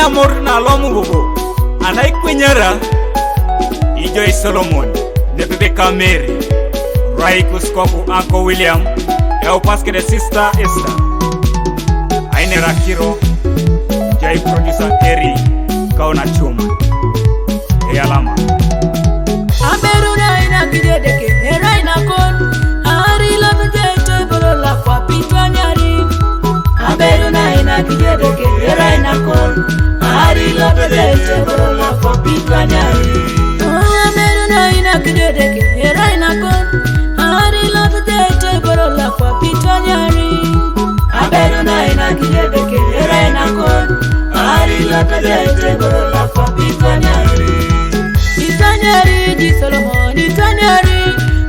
Raina mor na lomu bobo anai kwenyara Ijoy Solomon de bebe Kameri Rai kuskoku Uncle William eu paske de sister Esther Aine Rakiro Jai producer Eri Kauna Chuma Alama Aberu Raina Gideke Raina Kon Ari Love Jete Borola kwa Pitwanyari Aberu Raina Gideke Raina Kon Ari Love Jete Borola kwa Pitwanyari Aberu Raina Gideke Raina Kon Ari Love Jete Borola kwa Pitwanyari Aberu Raina Gideke Raina Kon Ari Love Jete Borola kwa Pitwanyari Itanyari di Solomon Itanyari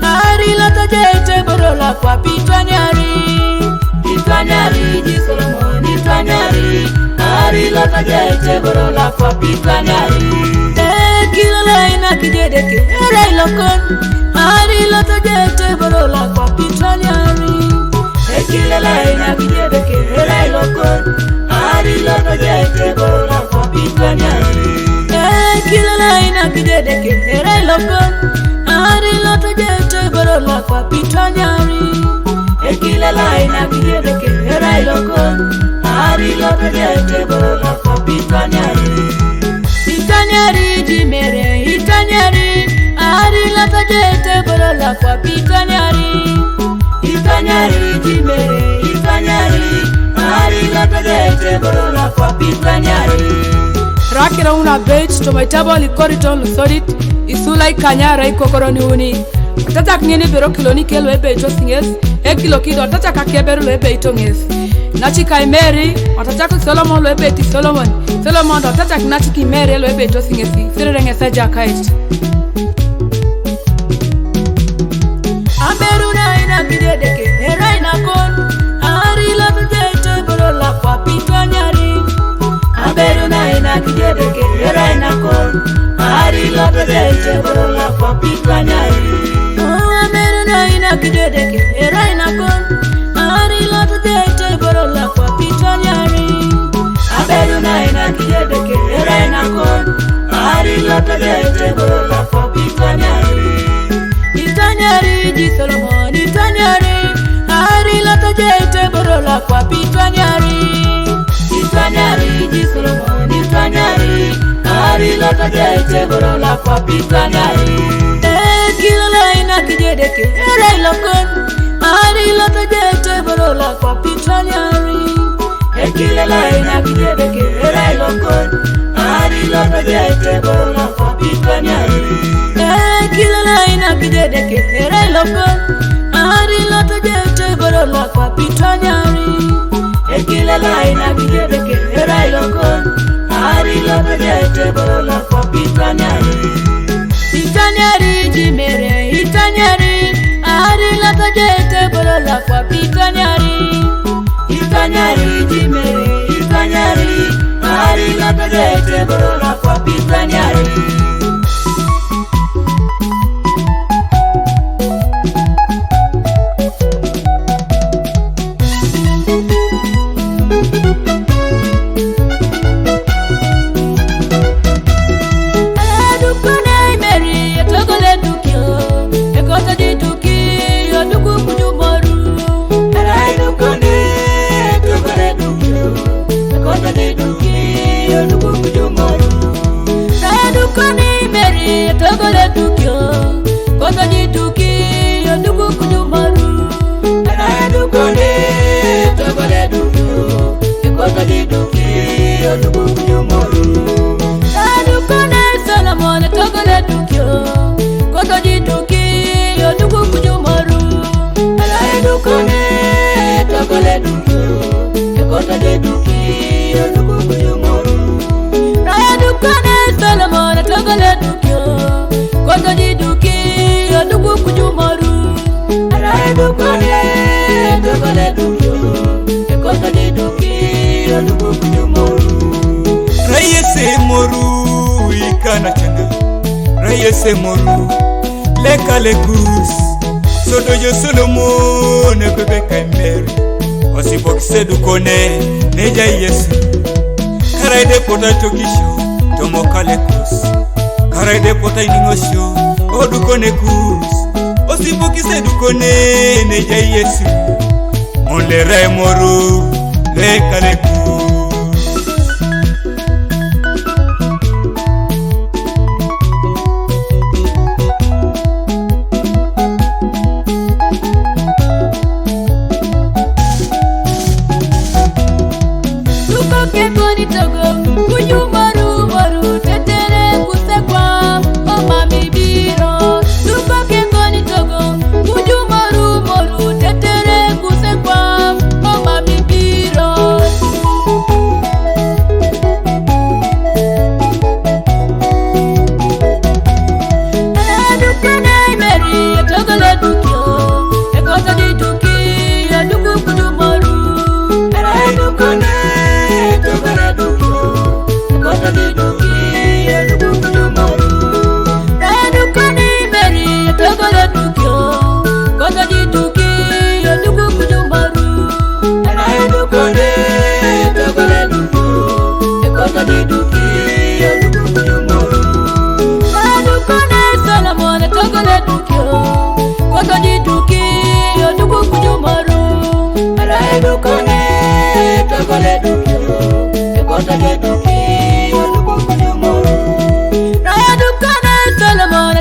Ari lata jete borola kwa Pitwanyari Itanyari di Solomon Itanyari Ari lata jete borola kwa Pitwanyari Kila ina kijedeke Erai lokon Ari lata jete borola kwa Pitwanyari Kila ina kijedeke Erai lokon Ari lata jete borola kwa Pitwanyari Kila laina kidedeke Erai lokon Ari lata jete borola kwa Pitwanyari Kila laina kidedeke Erai lokon Ari lata jete borola kwa Pitwanyari Itanyari jimere Itanyari Ari lata jete borola kwa Pitwanyari Itanyari jimere Itanyari Ari lata jete borola kwa Pitwanyari Rakira una bait to my table corridor lusorit isulai kanyara ikokoroni uni tata knyeni bero kiloni kelo ebe to singes kilo kido tata kakeberu ebe to nges nachi kai Mary watata Solomon lo ebe ti Solomon do tata nachi ki Mary lo ebe to singes sirenge saja kait Aberu Raina Gideke Raina Kon Ari la bete borola kwa Pitwanyari Aberu Raina Gideke Raina Kon Ari la bete borola kwa Pitwanyari Aberu Raina Gideke Raina Kon Ari la bete borola kwa Pitwanyari Aberu Raina Gideke Raina Kon Ari la bete borola kwa Pitwanyari Itanyari di Solomon Itanyari Ari lata jete borola kwa Pitwanyari Itanyari di Solomon Itanyari Ari lata jete borola kwa Pitwanyari Kila laina kijedeke Erai lokon Ari lata jete borola kwa Pitwanyari Kila laina kijedeke Erai lokon Ari lata jete borola kwa Pitwanyari Kila laina kidedeke Erai lokon Ari lata jete borola kwa Pitwanyari Kila laina kidedeke Erai lokon Ari lata jete borola kwa Pitwanyari Itanyari jimere Itanyari Ari lata jete borola kwa Pitwanyari Itanyari jimere Itanyari Ari lata jete borola kwa Pitwanyari Rayese moru ikana changa Rayese moru leka legus Sodojo Solomon bebe Kameri Osibokise dukone neja Yesu Karaide pota tokisho tomo kalekus. Karaide pota iningosho odukone kus. Osibukise dukone ne jai Yesu. Monle rai moru le kalekus. Solomon,